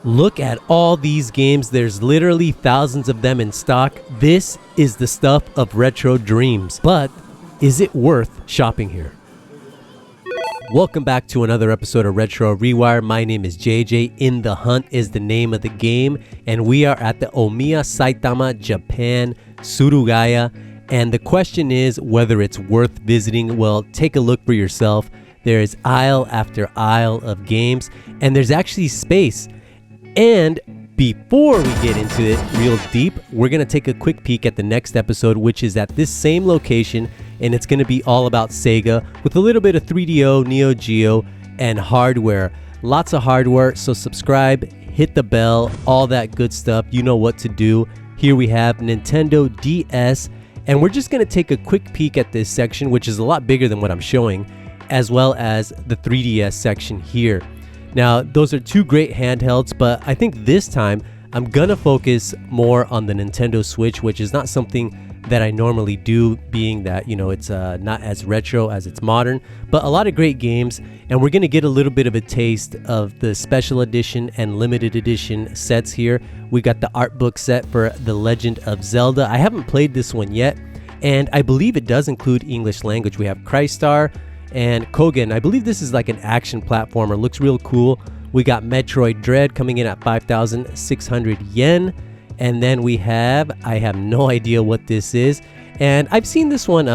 Look at all these games. There's literally thousands of them in stock. This is the stuff of retro dreams. But is it worth shopping here? Welcome back to another episode of Retro Rewire. My name is JJ. In the Hunt is the name of the game. And we are at the Omiya Saitama Japan Surugaya. And the question is whether it's worth visiting. Well, take a look for yourself. There is aisle after aisle of games. And there's actually space. And before we get into it real deep, we're going to take a quick peek at the next episode, which is at this same location, and it's going to be all about Sega with a little bit of 3DO, Neo Geo, and hardware. Lots of hardware, so subscribe, hit the bell, all that good stuff. You know what to do. Here we have Nintendo DS, and we're just going to take a quick peek at this section, which is a lot bigger than what I'm showing, as well as the 3DS section here. Now, those are two great handhelds, but I think this time I'm gonna focus more on the Nintendo Switch, which is not something that I normally do, being that, it's not as retro as it's modern, but a lot of great games, and we're gonna get a little bit of a taste of the special edition and limited edition sets here. We got the art book set for The Legend of Zelda. I haven't played this one yet, and I believe it does include English language. We have Crystar and Kogan. I believe this is like an action platformer. Looks real cool. We got Metroid Dread coming in at 5,600 yen. And then we have, I have no idea what this is. And I've seen this one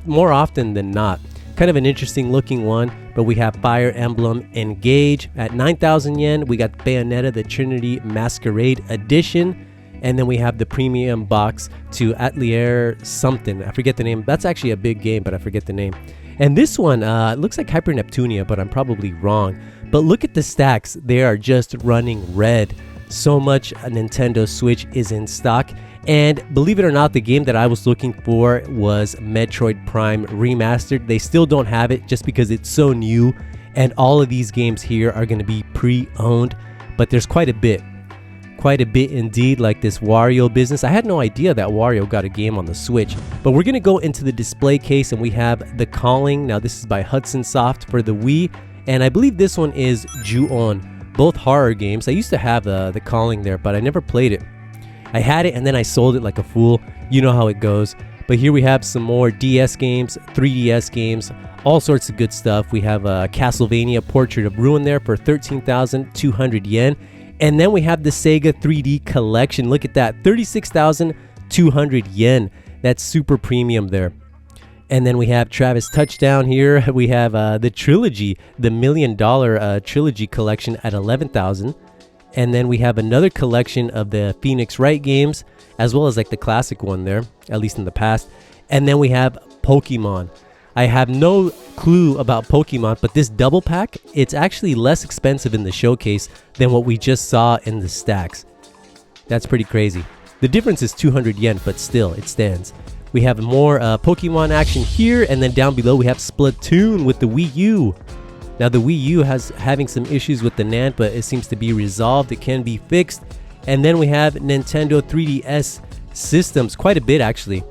more often than not. Kind of an interesting looking one. But we have Fire Emblem Engage at 9,000 yen. We got Bayonetta, the Trinity Masquerade Edition. And then we have the premium box to Atelier something. I forget the name. That's actually a big game, but I forget the name. And this one looks like Hyper Neptunia, but I'm probably wrong. But look at the stacks. They are just running red. So much a Nintendo Switch is in stock. And believe it or not, the game that I was looking for was Metroid Prime Remastered. They still don't have it just because it's so new. And all of these games here are going to be pre-owned. But there's quite a bit. Quite a bit indeed, like this Wario business. I had no idea that Wario got a game on the Switch, but we're gonna go into the display case and we have The Calling. Now this is by Hudson Soft for the Wii, and I believe this one is Ju-On. Both horror games. I used to have The Calling there, but I never played it. I had it and then I sold it like a fool. You know how it goes. But here we have some more DS games, 3DS games, all sorts of good stuff. We have Castlevania Portrait of Ruin there for 13,200 yen. And then we have the Sega 3D Collection. Look at that, 36,200 yen. That's super premium there. And then we have Travis Touchdown here. We have the trilogy, the $1 Million trilogy collection at 11,000. And then we have another collection of the Phoenix Wright games, as well as like the classic one there, at least in the past. And then we have Pokemon. I have no clue about Pokemon, but this double pack, it's actually less expensive in the showcase than what we just saw in the stacks. That's pretty crazy. The difference is 200 yen, but still, it stands. We have more Pokemon action here, and then down below we have Splatoon with the Wii U. Now the Wii U having some issues with the NAND, but it seems to be resolved. It can be fixed. And then we have Nintendo 3DS systems, quite a bit actually.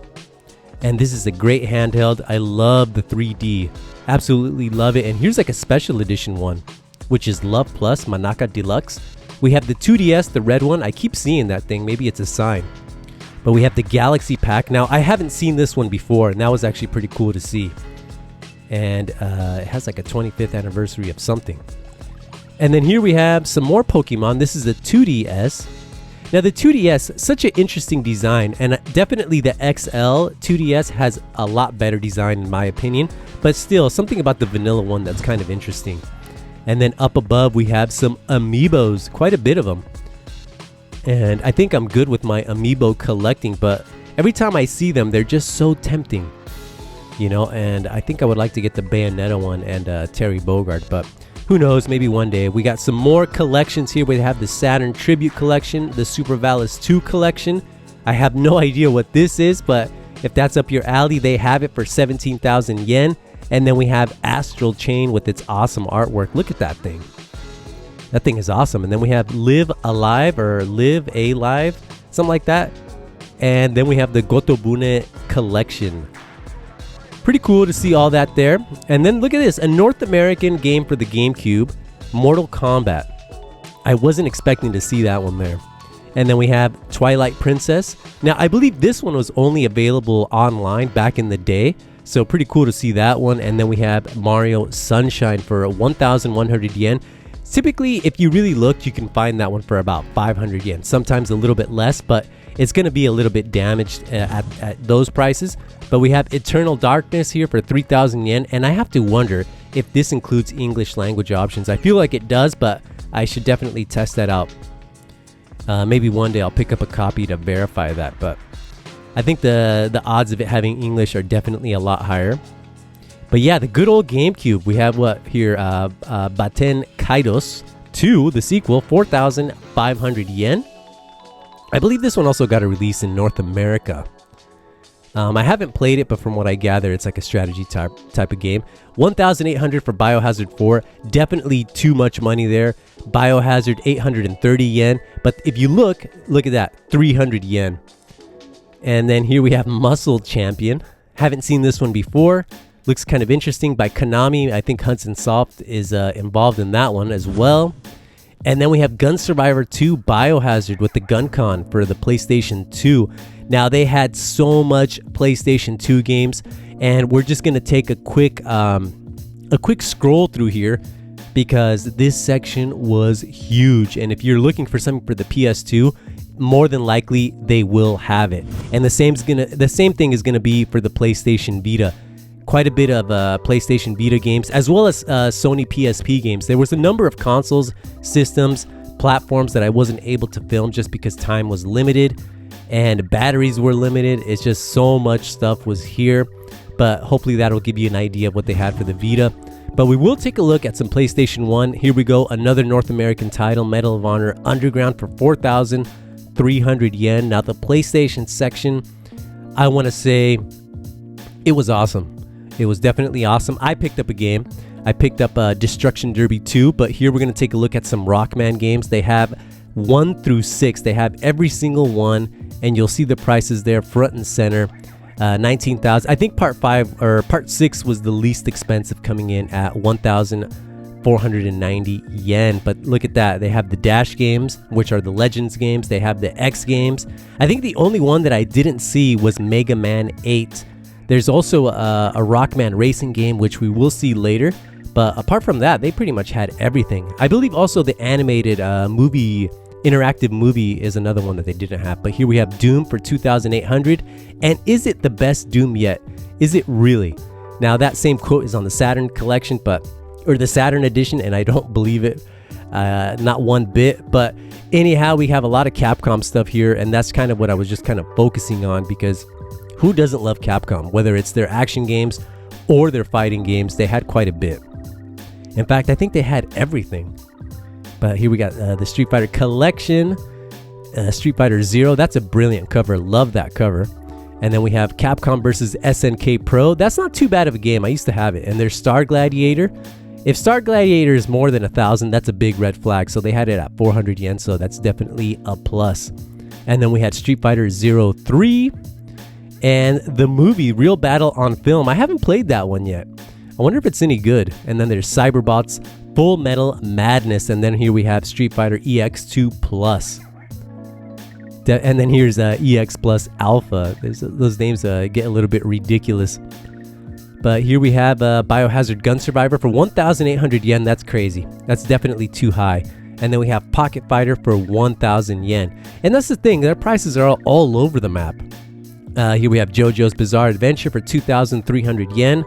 And this is a great handheld. I love the 3D. Absolutely love it. And here's like a special edition one, which is Love Plus Manaka Deluxe. We have the 2DS, the red one. I keep seeing that thing. Maybe it's a sign. But we have the Galaxy Pack. Now, I haven't seen this one before, and that was actually pretty cool to see. And it has like a 25th anniversary of something. And then here we have some more Pokemon. This is a 2DS. Now the 2DS, such an interesting design, and definitely the XL 2DS has a lot better design in my opinion, but still something about the vanilla one that's kind of interesting. And then up above we have some amiibos, quite a bit of them. And I think I'm good with my amiibo collecting, but every time I see them, they're just so tempting. And I think I would like to get the Bayonetta one and Terry Bogard, but who knows, maybe one day. We got some more collections here. We have the Saturn Tribute Collection, the Super Valis 2 Collection. I have no idea what this is, but if that's up your alley, they have it for 17,000 yen. And then we have Astral Chain with its awesome artwork. Look at that thing. That thing is awesome. And then we have Live Alive or Live Alive, something like that. And then we have the Gotobune Collection. Pretty cool to see all that there. And then look at this, a North American game for the GameCube, Mortal Kombat. I wasn't expecting to see that one there. And then we have Twilight Princess. Now, I believe this one was only available online back in the day, so pretty cool to see that one. And then we have Mario Sunshine for 1,100 yen. Typically, if you really look, you can find that one for about 500 yen, sometimes a little bit less, but it's going to be a little bit damaged at those prices. But we have Eternal Darkness here for 3,000 yen, and I have to wonder if this includes English language options. I feel like it does, but I should definitely test that out. Maybe one day I'll pick up a copy to verify that, but I think the odds of it having English are definitely a lot higher. But yeah, the good old GameCube. We have what here? Baten Kaidos 2, the sequel, 4,500 yen. I believe this one also got a release in North America. I haven't played it, but from what I gather, it's like a strategy type of game. 1,800 for Biohazard 4. Definitely too much money there. Biohazard 830 yen. But if you look at that, 300 yen. And then here we have Muscle Champion. Haven't seen this one before. Looks kind of interesting, by Konami. I think Hudson Soft is involved in that one as well. And then we have Gun Survivor 2 Biohazard with the GunCon for the PlayStation 2. Now, they had so much PlayStation 2 games, and we're just going to take a quick scroll through here because this section was huge. And if you're looking for something for the PS2, more than likely they will have it. And the same thing is going to be for the PlayStation Vita. Quite a bit of PlayStation Vita games, as well as Sony PSP games. There was a number of consoles, systems, platforms that I wasn't able to film just because time was limited and batteries were limited. It's just so much stuff was here, but hopefully that'll give you an idea of what they had for the Vita. But we will take a look at some PlayStation 1. Here we go, another North American title, Medal of Honor Underground for 4,300 yen. Now, the PlayStation section, I want to say it was awesome. It was definitely awesome. I picked up a game. I picked up Destruction Derby 2, but here we're going to take a look at some Rockman games. They have 1 through 6. They have every single one, and you'll see the prices there front and center. 19,000. I think part 6 was the least expensive, coming in at 1,490 yen. But look at that. They have the Dash games, which are the Legends games. They have the X games. I think the only one that I didn't see was Mega Man 8. There's also a Rockman racing game, which we will see later. But apart from that, they pretty much had everything. I believe also the animated interactive movie is another one that they didn't have. But here we have Doom for 2,800. And is it the best Doom yet? Is it really? Now, that same quote is on the Saturn collection, or the Saturn edition, and I don't believe it. Not one bit. But anyhow, we have a lot of Capcom stuff here, and that's kind of what I was just kind of focusing on, because who doesn't love Capcom? Whether it's their action games or their fighting games, they had quite a bit. In fact, I think they had everything. But here we got the Street Fighter collection, Street Fighter Zero. That's a brilliant cover. Love that cover. And then we have Capcom versus SNK Pro. That's not too bad of a game. I used to have it. And there's Star Gladiator. If Star Gladiator is more than 1,000, that's a big red flag. So they had it at 400 yen. So that's definitely a plus. And then we had Street Fighter Zero 3. And the movie Real Battle on Film. I haven't played that one yet. I wonder if it's any good. And then there's Cyberbots Full Metal Madness. And then here we have Street Fighter EX2 Plus. And then here's EX Plus Alpha. Those names get a little bit ridiculous. But here we have Biohazard Gun Survivor for 1,800 yen. That's crazy. That's definitely too high. And then we have Pocket Fighter for 1,000 yen. And that's the thing. Their prices are all over the map. Here we have JoJo's Bizarre Adventure for 2,300 yen.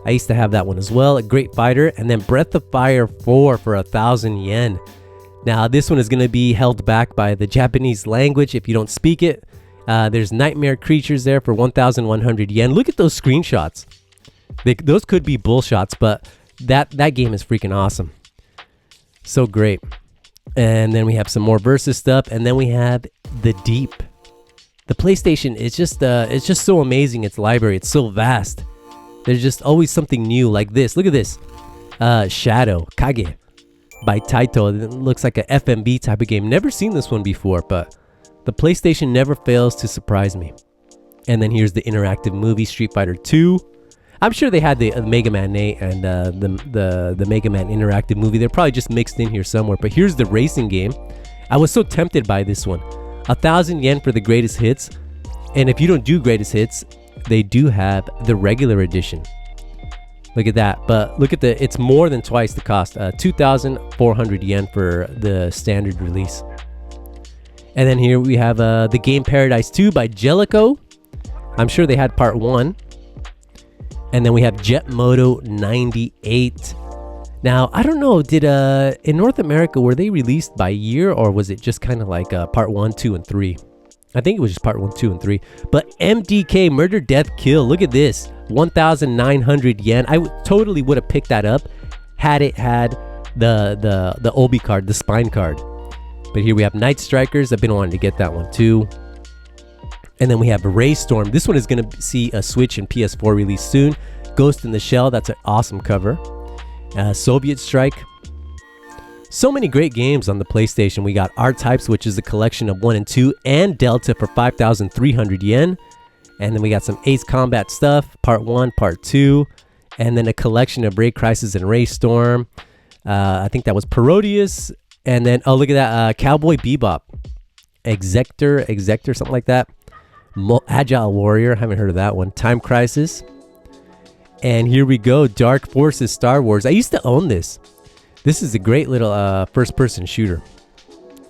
I used to have that one as well. A great fighter. And then Breath of Fire 4 for 1,000 yen. Now, this one is going to be held back by the Japanese language if you don't speak it. There's Nightmare Creatures there for 1,100 yen. Look at those screenshots. Those could be bull shots, but that game is freaking awesome. So great. And then we have some more Versus stuff. And then we have The Deep. The PlayStation is just it's just so amazing. Its library, it's so vast. There's just always something new like this. Look at this. Shadow Kage by Taito. It looks like a FMV type of game. Never seen this one before, but the PlayStation never fails to surprise me. And then here's the interactive movie Street Fighter 2. I'm sure they had the Mega Man 8 and the Mega Man interactive movie. They're probably just mixed in here somewhere. But here's the racing game. I was so tempted by this one. 1,000 yen for the greatest hits. And if you don't do greatest hits, they do have the regular edition. Look at that. But look at it's more than twice the cost. 2,400 yen for the standard release. And then here we have the game Paradise 2 by Jellico. I'm sure they had part 1. And then we have Jet Moto 98. Now, I don't know, did in North America, were they released by year, or was it just kind of like part 1, 2, and 3? I think it was just part 1, 2, and 3. But MDK, Murder, Death, Kill, look at this. 1,900 yen. I totally would have picked that up had it had the Obi card, the spine card. But here we have Night Strikers. I've been wanting to get that one too. And then we have Ray Storm. This one is going to see a Switch and PS4 release soon. Ghost in the Shell. That's an awesome cover. Soviet Strike. So many great games on the PlayStation. We got R-Types, which is a collection of 1 and 2, and Delta for 5,300 yen. And then we got some Ace Combat stuff, part 1, part 2, and then a collection of Ray Crisis and Ray Storm. I think that was Parodius. And then, oh, look at that, Cowboy Bebop. Exector, something like that. Agile Warrior, haven't heard of that one. Time Crisis. And here we go, Dark Forces Star Wars. I used to own this. This is a great little first-person shooter.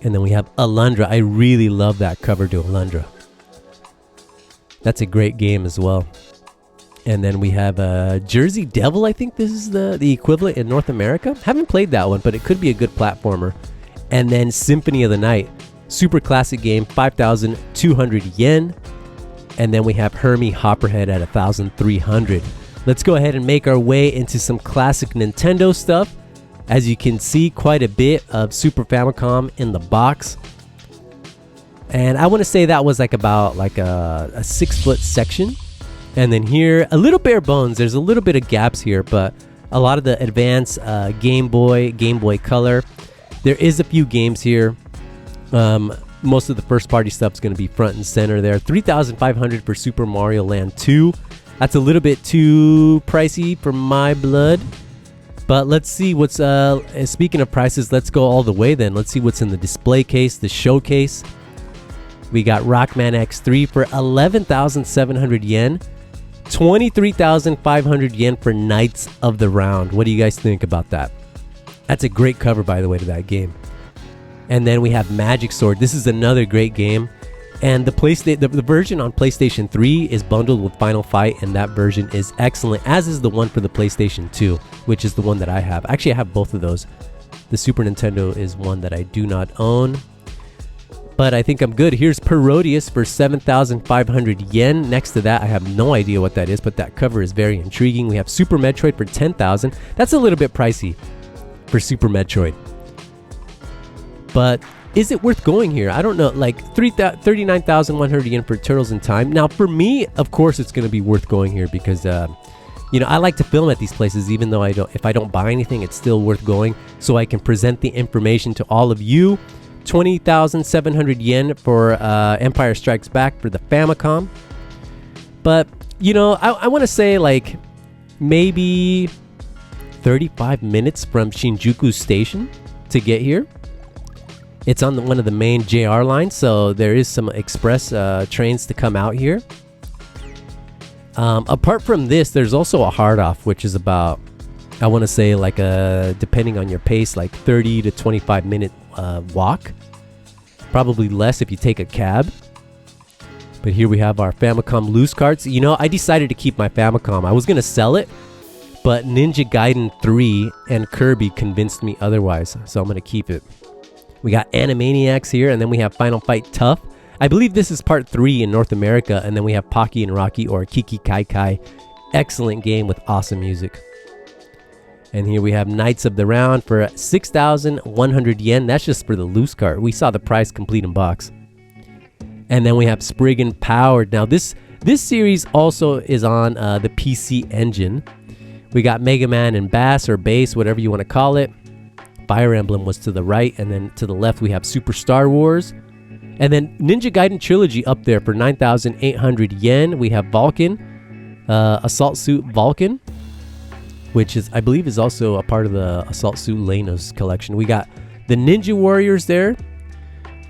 And then we have Alundra. I really love that cover to Alundra. That's a great game as well. And then we have Jersey Devil. I think this is the equivalent in North America. Haven't played that one, but it could be a good platformer. And then Symphony of the Night. Super classic game, 5,200 yen. And then we have Hermie Hopperhead at 1,300. Let's go ahead and make our way into some classic Nintendo stuff. As you can see, quite a bit of Super Famicom in the box. And I want to say that was about a 6-foot section. And then here, a little bare bones. There's a little bit of gaps here, but a lot of the advanced Game Boy Color. There is a few games here. Most of the first party stuff is going to be front and center there. 3,500 for Super Mario Land 2. That's a little bit too pricey for my blood. But let's see what's, speaking of prices, let's go all the way then. Let's see what's in the display case, the showcase. We got Rockman X3 for 11,700 yen. 23,500 yen for Knights of the Round. What do you guys think about that? That's a great cover, by the way, to that game. And then we have Magic Sword. This is another great game. And the version on PlayStation 3 is bundled with Final Fight, and that version is excellent, as is the one for the PlayStation 2, which is the one that I have. Actually, I have both of those. The Super Nintendo is one that I do not own. But I think I'm good. Here's Parodius for 7,500 yen. Next to that, I have no idea what that is, but that cover is very intriguing. We have Super Metroid for 10,000. That's a little bit pricey for Super Metroid. But is it worth going here? I don't know. Like 39,100 yen for Turtles in Time. Now, for me, of course, it's going to be worth going here because, I like to film at these places, even though if I don't buy anything, it's still worth going so I can present the information to all of you. 20,700 yen for Empire Strikes Back for the Famicom. But, I want to say maybe 35 minutes from Shinjuku Station to get here. It's on one of the main JR lines, so there is some express trains to come out here. Apart from this, there's also a hard off, which is about, I want to say depending on your pace, 30 to 25 minute walk. Probably less if you take a cab. But here we have our Famicom loose carts. I decided to keep my Famicom. I was going to sell it, but Ninja Gaiden 3 and Kirby convinced me otherwise, so I'm going to keep it. We got Animaniacs here, and then we have Final Fight Tough. I believe this is part 3 in North America, and then we have Pocky and Rocky, or Kiki Kai Kai. Excellent game with awesome music. And here we have Knights of the Round for 6,100 yen. That's just for the loose cart. We saw the price complete in box. And then we have Spriggan Powered. Now this series also is on the PC Engine. We got Mega Man and Bass, or Bass, whatever you want to call it. Fire Emblem was to the right, and then to the left we have Super Star Wars. And then Ninja Gaiden Trilogy up there for 9,800 yen. We have Vulcan. Assault Suit Vulcan, which is, I believe, is also a part of the Assault Suit Lenos collection. We got the Ninja Warriors there.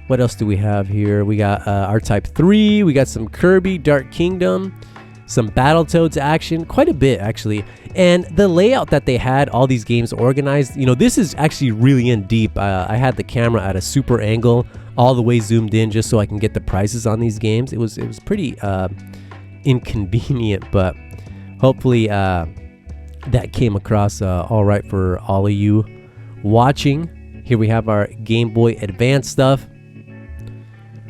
What else do we have here? We got R-Type 3. We got some Kirby, Dark Kingdom, some Battletoads action, quite a bit actually. And the layout that they had all these games organized, you know, this is actually really in deep. I had the camera at a super angle, all the way zoomed in, just so I can get the prices on these games. It was pretty inconvenient, but hopefully that came across all right for all of you watching. Here we have our Game Boy Advance stuff.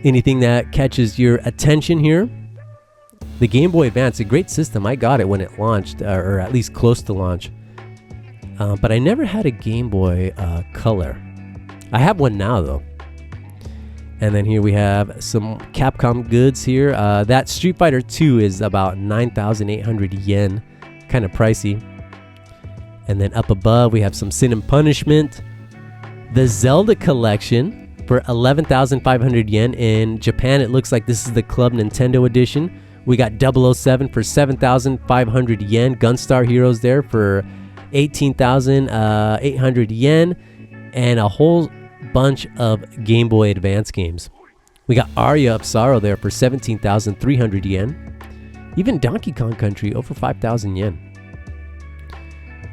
Anything that catches your attention here? The Game Boy Advance, a great system. I got it when it launched, or at least close to launch. But I never had a Game Boy Color. I have one now, though. And then here we have some Capcom goods here. That Street Fighter 2 is about 9,800 yen. Kind of pricey. And then up above, we have some Sin and Punishment. The Zelda Collection for 11,500 yen. In Japan, it looks like this is the Club Nintendo edition. We got 007 for 7,500 yen. Gunstar Heroes there for 18,800 yen. And a whole bunch of Game Boy Advance games. We got Aria of Sorrow there for 17,300 yen. Even Donkey Kong Country over 5,000 yen.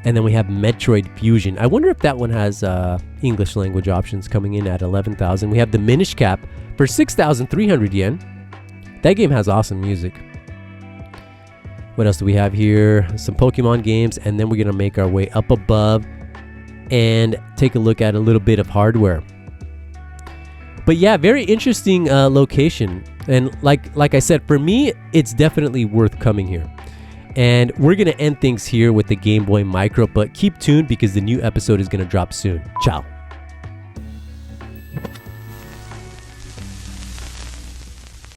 And then we have Metroid Fusion. I wonder if that one has English language options, coming in at 11,000. We have the Minish Cap for 6,300 yen. That game has awesome music. What else do we have here? Some Pokemon games, and then we're going to make our way up above and take a look at a little bit of hardware. But yeah, very interesting location. And like I said, for me, it's definitely worth coming here. And we're going to end things here with the Game Boy Micro, but keep tuned because the new episode is going to drop soon. Ciao.